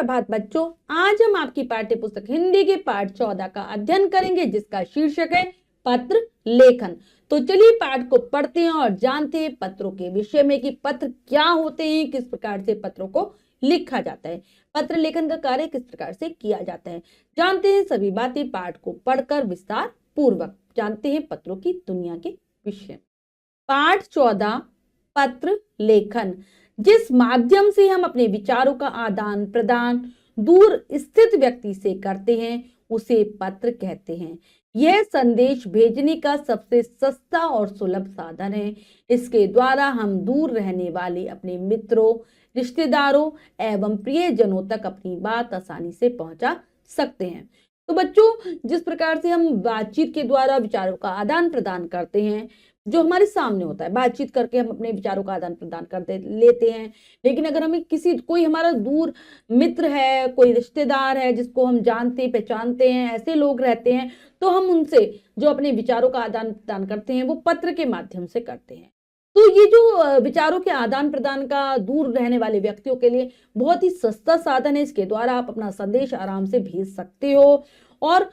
सुप्रभात बच्चों, आज हम आपकी पाठ्य पुस्तक हिंदी के पाठ 14 का अध्ययन करेंगे जिसका शीर्षक है पत्र लेखन। तो चलिए पाठ को पढ़ते हैं और जानते हैं पत्रों के विषय में कि पत्र क्या होते हैं, किस प्रकार से पत्रों को लिखा जाता है, पत्र लेखन का कार्य किस प्रकार से किया जाता है। जानते हैं सभी बातें पाठ को पढ़कर विस्तार पूर्वक। जानते हैं पत्रों की दुनिया के विषय। पाठ 14 पत्र लेखन। जिस माध्यम से हम अपने विचारों का आदान प्रदान दूर स्थित व्यक्ति से करते हैं उसे पत्र कहते हैं। यह संदेश भेजने का सबसे सस्ता और सुलभ साधन है। इसके द्वारा हम दूर रहने वाले अपने मित्रों, रिश्तेदारों एवं प्रियजनों तक अपनी बात आसानी से पहुंचा सकते हैं। तो बच्चों, जिस प्रकार से हम बातचीत के द्वारा विचारों का आदान प्रदान करते हैं, जो हमारे सामने होता है, बातचीत करके हम अपने विचारों का आदान प्रदान कर लेते हैं। लेकिन अगर हमें कोई हमारा दूर मित्र है, कोई रिश्तेदार है जिसको हम जानते पहचानते हैं, ऐसे लोग रहते हैं, तो हम उनसे जो अपने विचारों का आदान प्रदान करते हैं वो पत्र के माध्यम से करते हैं। तो ये जो विचारों के आदान प्रदान का दूर रहने वाले व्यक्तियों के लिए बहुत ही सस्ता साधन है। इसके द्वारा आप अपना संदेश आराम से भेज सकते हो और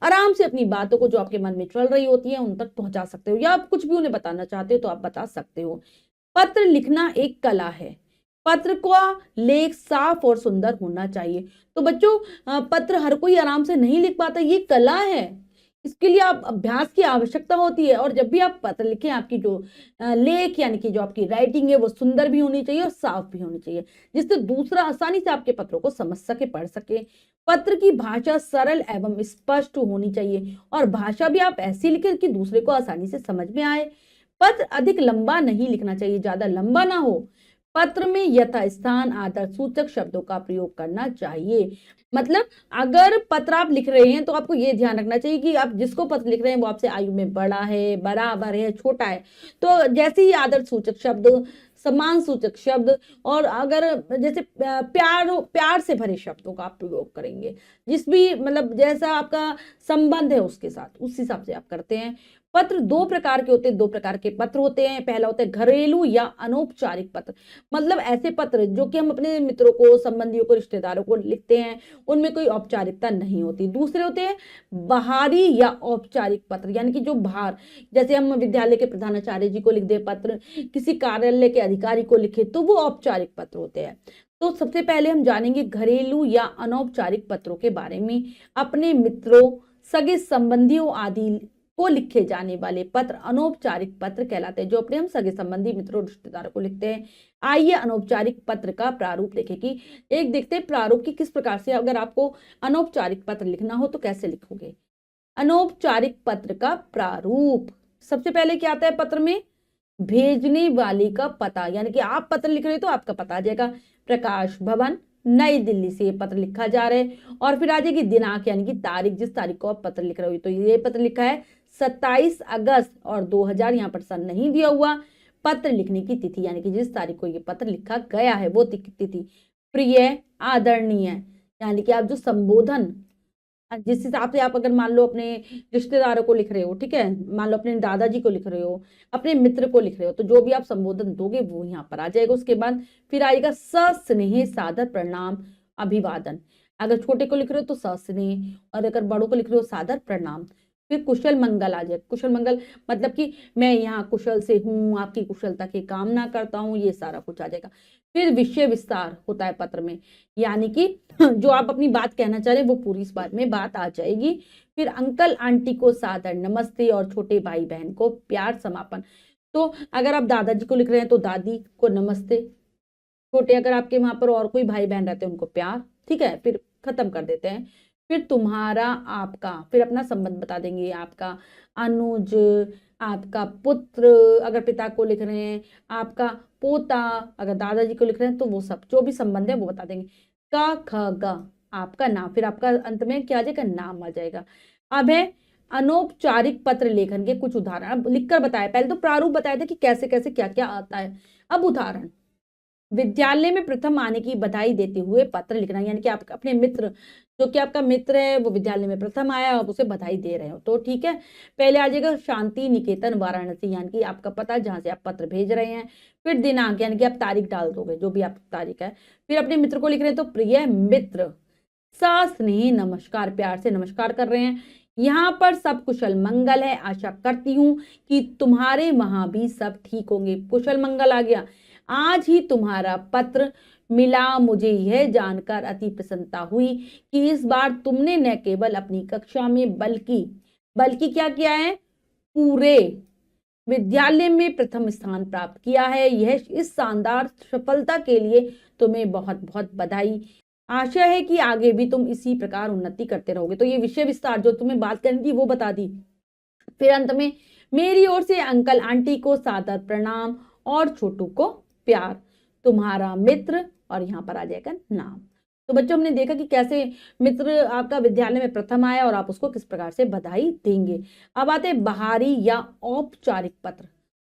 आराम से अपनी बातों को जो आपके मन में चल रही होती है उन तक पहुंचा सकते हो, या आप कुछ भी उन्हें बताना चाहते हो तो आप बता सकते हो। पत्र लिखना एक कला है। पत्र का लेख साफ और सुंदर होना चाहिए। तो बच्चों, पत्र हर कोई आराम से नहीं लिख पाता, ये कला है। इसके लिए आप अभ्यास की आवश्यकता होती है। और जब भी आप पत्र लिखें, आपकी जो लेख यानी कि जो आपकी राइटिंग है वो सुंदर भी होनी चाहिए और साफ भी होनी चाहिए, जिससे दूसरा आसानी से आपके पत्रों को समझ सके, पढ़ सके। पत्र की भाषा सरल एवं स्पष्ट होनी चाहिए और भाषा भी आप ऐसी लिखें कि दूसरे को आसानी से समझ में आए। पत्र अधिक लंबा नहीं लिखना चाहिए, ज्यादा लंबा ना हो। पत्र में यथास्थान आदर सूचक शब्दों का प्रयोग करना चाहिए। मतलब अगर पत्र आप लिख रहे हैं तो आपको यह ध्यान रखना चाहिए कि आप जिसको पत्र लिख रहे हैं वो आपसे आयु में बड़ा है, बराबर है, छोटा है। तो जैसे ही आदर सूचक शब्द, सम्मान सूचक शब्द और अगर जैसे प्यार से भरे शब्दों का आप प्रयोग करेंगे, जिस भी मतलब जैसा आपका संबंध है उसके साथ, उस हिसाब से आप करते हैं। पत्र दो प्रकार के होते हैं, दो प्रकार के पत्र होते हैं। पहला होता है घरेलू या अनौपचारिक पत्र। मतलब ऐसे पत्र जो कि हम अपने मित्रों को, संबंधियों को, रिश्तेदारों को लिखते हैं, उनमें कोई औपचारिकता नहीं होती। दूसरे होते हैं बाहरी या औपचारिक पत्र, यानी कि जो बाहर, जैसे हम विद्यालय के प्रधानाचार्य जी को लिख दे पत्र, किसी कार्यालय के अधिकारी को लिखे, तो वो औपचारिक पत्र होते हैं। तो सबसे पहले हम जानेंगे घरेलू या अनौपचारिक पत्रों के बारे में। अपने मित्रों, सगे संबंधियों आदि को लिखे जाने वाले पत्र अनौपचारिक पत्र कहलाते हैं, जो अपने हम सगे संबंधी, मित्रों, रिश्तेदारों को लिखते हैं। आइए अनौपचारिक पत्र का प्रारूप देखें कि एक देखते हैं प्रारूप की किस प्रकार से, अगर आपको अनौपचारिक पत्र लिखना हो तो कैसे लिखोगे। अनौपचारिक पत्र का प्रारूप, सबसे पहले क्या आता है पत्र में, भेजने वाले का पता, यानी कि आप पत्र लिख रहे हो तो आपका पता आ जाएगा। प्रकाश भवन, नई दिल्ली से ये पत्र लिखा जा रहा है। और फिर आ जाएगी दिनांक, यानी कि तारीख, जिस तारीख को आप पत्र लिख रहे हो। तो ये पत्र लिखा है 27 अगस्त और 2000, यहाँ पर सन नहीं दिया हुआ। पत्र लिखने की तिथि, यानी कि जिस तारीख को ये पत्र लिखा गया है वो तिथि। प्रिय, आदरणीय, यानी कि आप जो संबोधन, जिस हिसाब से आप अगर मान लो अपने रिश्तेदारों को लिख रहे हो, ठीक है, मान लो अपने दादाजी को लिख रहे हो, अपने मित्र को लिख रहे हो, तो जो भी आप संबोधन दोगे वो यहाँ पर आ जाएगा। उसके बाद फिर आएगा सस्नेह, सादर, प्रणाम, अभिवादन। अगर छोटे को लिख रहे हो तो सस्नेह, और अगर बड़ों को लिख रहे हो सादर, प्रणाम। फिर कुशल मंगल आ जाए। कुशल मंगल मतलब कि मैं यहाँ कुशल से हूँ, आपकी कुशलता की कामना करता हूँ, ये सारा कुछ आ जाएगा। फिर विषय विस्तार होता है पत्र में, यानी कि जो आप अपनी बात कहना चाह रहे हैं वो पूरी इस बात में बात आ जाएगी। फिर अंकल आंटी को सादर नमस्ते और छोटे भाई बहन को प्यार समापन। तो अगर आप दादाजी को लिख रहे हैं तो दादी को नमस्ते, छोटे अगर आपके वहां पर और कोई भाई बहन रहते हैं उनको प्यार, ठीक है। फिर खत्म कर देते हैं। फिर तुम्हारा, आपका, फिर अपना संबंध बता देंगे, आपका अनुज, आपका पुत्र अगर पिता को लिख रहे हैं, आपका पोता अगर दादाजी को लिख रहे हैं, तो वो सब जो भी संबंध है वो बता देंगे। का, ख, ग, आपका नाम, फिर आपका अंत में क्या आ जाएगा, नाम आ जाएगा। अब है अनौपचारिक पत्र लेखन के कुछ उदाहरण। अब लिखकर बताया, पहले तो प्रारूप बताया था कि कैसे कैसे क्या क्या आता है। अब उदाहरण, विद्यालय में प्रथम आने की बधाई देते हुए पत्र लिखना, यानी कि आप अपने मित्र जो कि आपका मित्र है वो विद्यालय में प्रथम आया, आप उसे बधाई दे रहे हो तो ठीक है। पहले आ जाएगा शांति निकेतन वाराणसी, यानी कि आपका पता जहां से आप पत्र भेज रहे हैं। फिर दिनांक, यानी कि आप तारीख डाल दोगे, जो भी आप तारीख है। फिर अपने मित्र को लिख रहे हैं तो प्रिय मित्र, स्नेही नमस्कार, प्यार से नमस्कार कर रहे हैं। यहाँ पर सब कुशल मंगल है, आशा करती हूँ कि तुम्हारे वहां भी सब ठीक होंगे। कुशल मंगल आ गया। आज ही तुम्हारा पत्र मिला, मुझे यह जानकर अति प्रसन्नता हुई कि इस बार तुमने न केवल अपनी कक्षा में बल्कि बल्कि क्या किया है, पूरे विद्यालय में प्रथम स्थान प्राप्त किया है। यह इस शानदार सफलता के लिए तुम्हें बहुत बहुत बधाई। आशा है कि आगे भी तुम इसी प्रकार उन्नति करते रहोगे। तो ये विषय विस्तार जो तुम्हें बात करनी थी वो बता दी। फिर अंत में मेरी ओर से अंकल आंटी को सादर प्रणाम और छोटू को प्यार, तुम्हारा मित्र, और यहाँ पर आ जाएगा नाम। तो बच्चों हमने देखा कि कैसे मित्र आपका विद्यालय में प्रथम आया और आप उसको किस प्रकार से बधाई देंगे। अब आते हैं बाहरी या औपचारिक पत्र,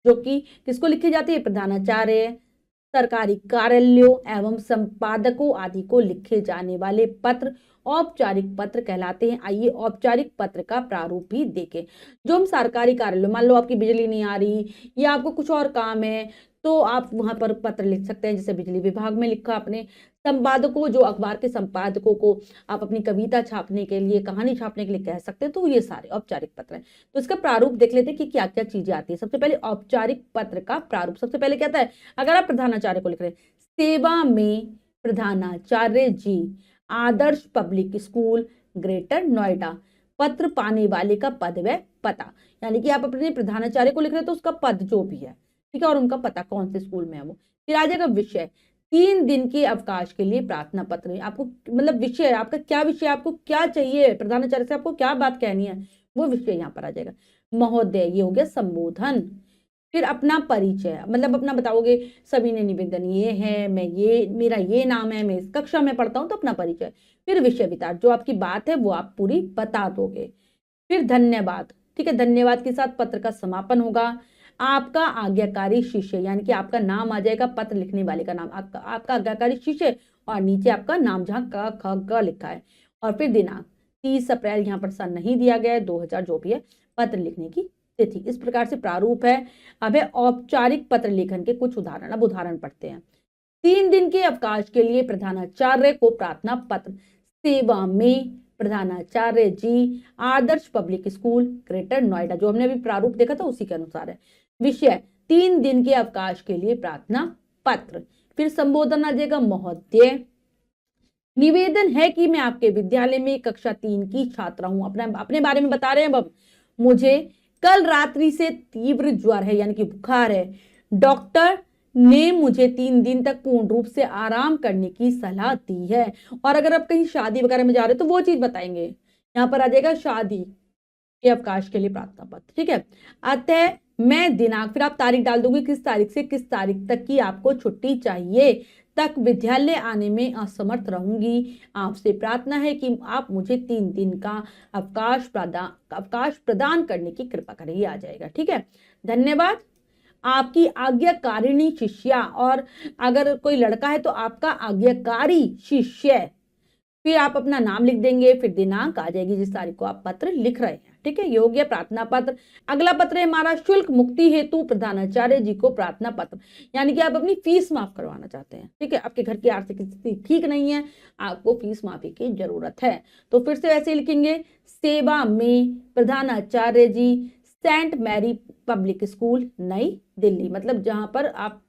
जो कि किसको लिखी जाती है, प्रधानाचार्य, सरकारी कार्यालयों एवं संपादकों आदि को लिखे जाने वाले पत्र औपचारिक पत्र कहलाते हैं। आइए औपचारिक पत्र का प्रारूप भी देखें। जो हम सरकारी कार्यालय, मान लो आपकी बिजली नहीं आ रही या आपको कुछ और काम है तो आप वहां पर पत्र लिख सकते हैं, जैसे बिजली विभाग में लिखा। अपने संपादकों, जो अखबार के संपादकों को आप अपनी कविता छापने के लिए, कहानी छापने के लिए कह सकते हैं। तो ये सारे औपचारिक पत्र हैं। तो इसका प्रारूप देख लेते हैं कि क्या क्या चीजें आती है। सबसे पहले औपचारिक पत्र का प्रारूप, सबसे पहले कहता है, अगर आप प्रधानाचार्य को लिख रहे हैं, सेवा में प्रधानाचार्य जी, आदर्श पब्लिक स्कूल, ग्रेटर नोएडा, पत्र पाने वाले का पद व पता, यानी कि आप अपने प्रधानाचार्य को लिख रहे हैं तो उसका पद जो भी है, ठीक है, और उनका पता कौन से स्कूल में है वो। फिर आ जाएगा विषय, 3 दिन के अवकाश के लिए प्रार्थना पत्र। आपको मतलब विषय, आपका क्या विषय, आपको क्या चाहिए, प्रधानाचार्य से आपको क्या बात कहनी है, वो विषय यहाँ पर आ जाएगा। महोदय, ये हो गया संबोधन। फिर अपना परिचय, मतलब अपना बताओगे, सभी ने निवेदन ये है, मैं ये, मेरा ये नाम है, मैं इस कक्षा में पढ़ता हूँ, तो अपना परिचय। फिर विषय विचार, जो आपकी बात है वो आप पूरी बता दोगे। फिर धन्यवाद, ठीक है, धन्यवाद के साथ पत्र का समापन होगा। आपका आज्ञाकारी शिष्य, यानी कि आपका नाम आ जाएगा, पत्र लिखने वाले का नाम, आपका आज्ञाकारी शिष्य, और नीचे आपका नाम जहां क ख ग लिखा है। और फिर दिनांक 30 अप्रैल, यहाँ पर सन नहीं दिया गया है, 2000 जो भी है, पत्र लिखने की तिथि। इस प्रकार से प्रारूप है। अब है औपचारिक पत्र लेखन के कुछ उदाहरण। अब उदाहरण पढ़ते हैं। 3 दिन के अवकाश के लिए प्रधानाचार्य को प्रार्थना पत्र, सेवा में प्रधानाचार्य जी, आदर्श पब्लिक स्कूल, ग्रेटर नोएडा, जो हमने अभी प्रारूप देखा था उसी के अनुसार है। विषय, 3 दिन के अवकाश के लिए प्रार्थना पत्र। फिर संबोधन आ जाएगा, महोदय, निवेदन है कि मैं आपके विद्यालय में कक्षा 3 की छात्रा हूं। अपने बारे में बता रहे हैं। अब मुझे कल रात्रि से तीव्र ज्वर है, यानी कि बुखार है। डॉक्टर ने मुझे 3 दिन तक पूर्ण रूप से आराम करने की सलाह दी है। और अगर आप कहीं शादी वगैरह में जा रहे हो तो वो चीज बताएंगे। यहाँ पर आ जाएगा शादी के अवकाश के लिए प्रार्थना पत्र, ठीक है। अतः मैं दिनांक, फिर आप तारीख डाल दोगे, किस तारीख से किस तारीख तक की आपको छुट्टी चाहिए, तक विद्यालय आने में असमर्थ रहूंगी। आपसे प्रार्थना है कि आप मुझे 3 दिन का अवकाश प्रदान करने की कृपा करें। ये आ जाएगा, ठीक है। धन्यवाद, आपकी आज्ञाकारिणी शिष्या, और अगर कोई लड़का है तो आपका आज्ञाकारी शिष्य। फिर आप अपना नाम लिख देंगे, फिर दिनांक आ जाएगी जिस तारीख को आप पत्र लिख रहे हैं, ठीक है। ये हो गया प्रार्थना पत्र। अगला पत्र है हमारा, शुल्क मुक्ति हेतु प्रधानाचार्य जी को प्रार्थना पत्र, यानी कि आप अपनी फीस माफ करवाना चाहते हैं, ठीक है। आपके घर की आर्थिक स्थिति ठीक नहीं है, आपको फीस माफी की जरूरत है। तो फिर से ऐसे लिखेंगे, सेवा में प्रधानाचार्य जी, सेंट मैरी पब्लिक स्कूल, नई दिल्ली, मतलब जहां पर आप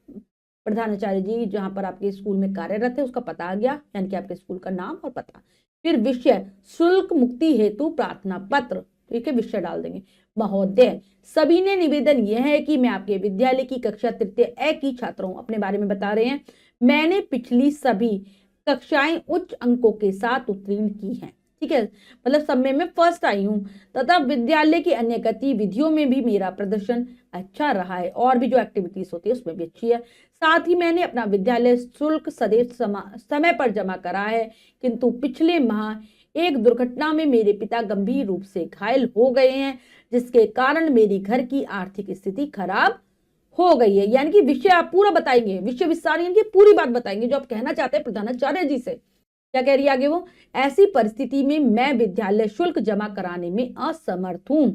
प्रधानाचार्य जी जहां पर आपके स्कूल में कार्यरत है उसका पता आ गया, यानी कि आपके स्कूल का नाम और पता। फिर विषय, शुल्क मुक्ति हेतु प्रार्थना पत्र, ठीक है, विषय डाल देंगे। महोदय, सभी ने निवेदन यह है कि मैं आपके विद्यालय की कक्षा तृतीय ए की छात्र हूं। अपने बारे में बता रहे हैं, मैंने पिछली सभी कक्षाएं उच्च अंकों के साथ उत्तीर्ण की हैं, ठीक है, मतलब सब में मैं फर्स्ट आई हूँ, तथा विद्यालय की अन्य गतिविधियों में भी मेरा प्रदर्शन अच्छा रहा है, और भी जो एक्टिविटीज होती है उसमें भी अच्छी है। साथ ही मैंने अपना विद्यालय शुल्क सदैव समय पर जमा करा है, किंतु पिछले माह एक दुर्घटना में मेरे पिता गंभीर रूप से घायल हो गए हैं, जिसके कारण मेरी घर की आर्थिक स्थिति खराब हो गई है। यानी कि विषय आप पूरा बताएंगे, विषय विस्तार, यानी कि पूरी बात बताएंगे जो आप कहना चाहते हैं प्रधानाचार्य जी से। क्या कह रही है आगे वो, ऐसी परिस्थिति में मैं विद्यालय शुल्क जमा कराने में असमर्थ हूं,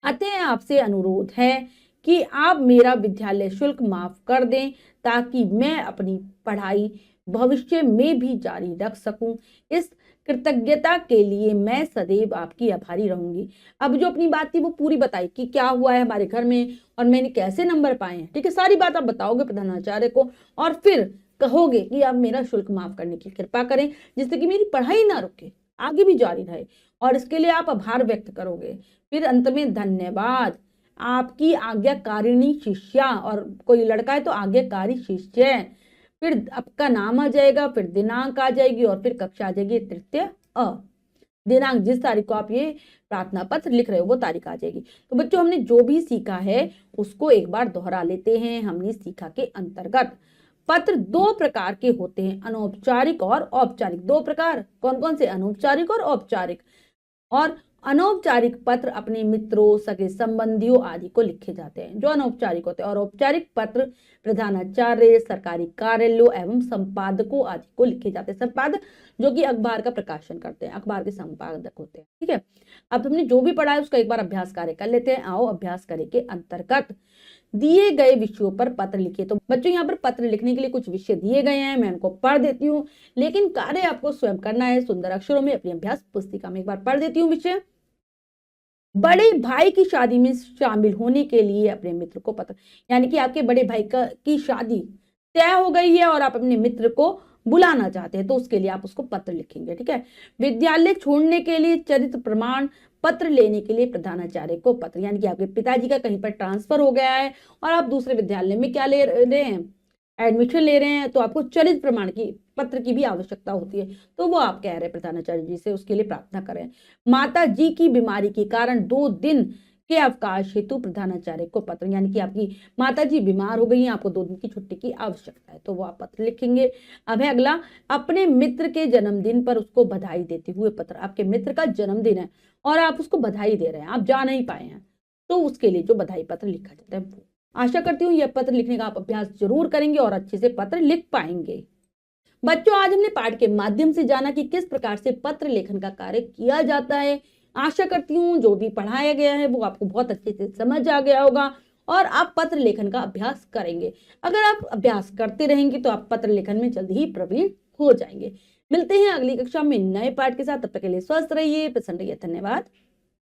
अतः आपसे अनुरोध है कि आप मेरा विद्यालय शुल्क माफ कर दें ताकि मैं अपनी पढ़ाई भविष्य में भी जारी रख सकूं। इस कृतज्ञता के लिए मैं सदैव आपकी आभारी रहूंगी। अब जो अपनी बात थी वो पूरी बताई कि क्या हुआ है हमारे घर में और मैंने कैसे नंबर पाए हैं, ठीक है, सारी बात आप बताओगे प्रधानाचार्य को और फिर कहोगे कि आप मेरा शुल्क माफ करने की कृपा करें जिससे कि मेरी पढ़ाई ना रुके, आगे भी जारी रहे, और इसके लिए आप आभार व्यक्त करोगे। फिर अंत में धन्यवाद, आपकी आज्ञाकारिणी शिष्या, और कोई लड़का है तो आज्ञाकारी शिष्य, फिर आपका नाम आ जाएगा, फिर दिनांक आ जाएगी और फिर कक्षा आ जाएगी तृतीय अ, दिनांक जिस तारीख को आप ये प्रार्थना पत्र लिख रहे हो वो तारीख आ जाएगी। तो बच्चों हमने जो भी सीखा है उसको एक बार दोहरा लेते हैं। हमने सीखा के अंतर्गत पत्र दो प्रकार के होते हैं, अनौपचारिक और औपचारिक। दो प्रकार कौन कौन से, अनौपचारिक और औपचारिक। और अनौपचारिक पत्र अपने मित्रों, सगे संबंधियों आदि को लिखे जाते हैं जो अनौपचारिक होते हैं, और औपचारिक पत्र प्रधानाचार्य, सरकारी कार्यालयों एवं संपादकों आदि को लिखे जाते हैं। संपादक जो कि अखबार का प्रकाशन करते हैं, अखबार के संपादक होते हैं, ठीक है। अब हमने जो भी पढ़ा है उसका एक बार अभ्यास कार्य कर लेते हैं। आओ अभ्यास कार्य के अंतर्गत दिए गए विषयों पर पत्र लिखिए। तो बच्चों यहाँ पर पत्र लिखने के लिए कुछ विषय दिए गए हैं, मैं उनको पढ़ देती हूँ, लेकिन कार्य आपको स्वयं करना है सुंदर अक्षरों में अपनी अभ्यास पुस्तिका में। एक बार पढ़ देती हूँ विषय। बड़े भाई की शादी में शामिल होने के लिए अपने मित्र को पत्र, यानी कि आपके बड़े भाई की शादी तय हो गई है और आप अपने मित्र को बुलाना चाहते हैं तो उसके लिए आप उसको पत्र लिखेंगे, ठीक है। विद्यालय छोड़ने के लिए चरित्र प्रमाण पत्र लेने के लिए प्रधानाचार्य को पत्र, यानी कि आपके पिताजी का कहीं पर ट्रांसफर हो गया है और आप दूसरे विद्यालय में क्या ले रहे हैं, एडमिशन ले रहे हैं, तो आपको चरित्र प्रमाण की पत्र की भी आवश्यकता होती है, तो वो आप कह रहे हैं प्रधानाचार्य जी से उसके लिए प्रार्थना करें। माता जी की बीमारी के कारण 2 दिन के अवकाश हेतु प्रधानाचार्य को पत्र, यानी कि आपकी माता जी बीमार हो गई हैं, आपको 2 दिन की छुट्टी की आवश्यकता है तो वो आप पत्र लिखेंगे। अब है अगला, अपने मित्र के जन्मदिन पर उसको बधाई देते हुए पत्र। आपके मित्र का जन्मदिन है और आप उसको बधाई दे रहे हैं, आप जा नहीं पाए हैं, तो उसके लिए जो बधाई पत्र लिखा जाता है वो। आशा करती हूँ यह पत्र लिखने का आप अभ्यास जरूर करेंगे और अच्छे से पत्र लिख पाएंगे। बच्चों आज हमने पाठ के माध्यम से जाना कि किस प्रकार से पत्र लेखन का कार्य किया जाता है। आशा करती हूँ जो भी पढ़ाया गया है वो आपको बहुत अच्छे से समझ आ गया होगा और आप पत्र लेखन का अभ्यास करेंगे। अगर आप अभ्यास करते रहेंगे तो आप पत्र लेखन में जल्दी ही प्रवीण हो जाएंगे। मिलते हैं अगली कक्षा में नए पाठ के साथ, तब तक के लिए स्वस्थ रहिए, प्रसन्न रहिए, धन्यवाद।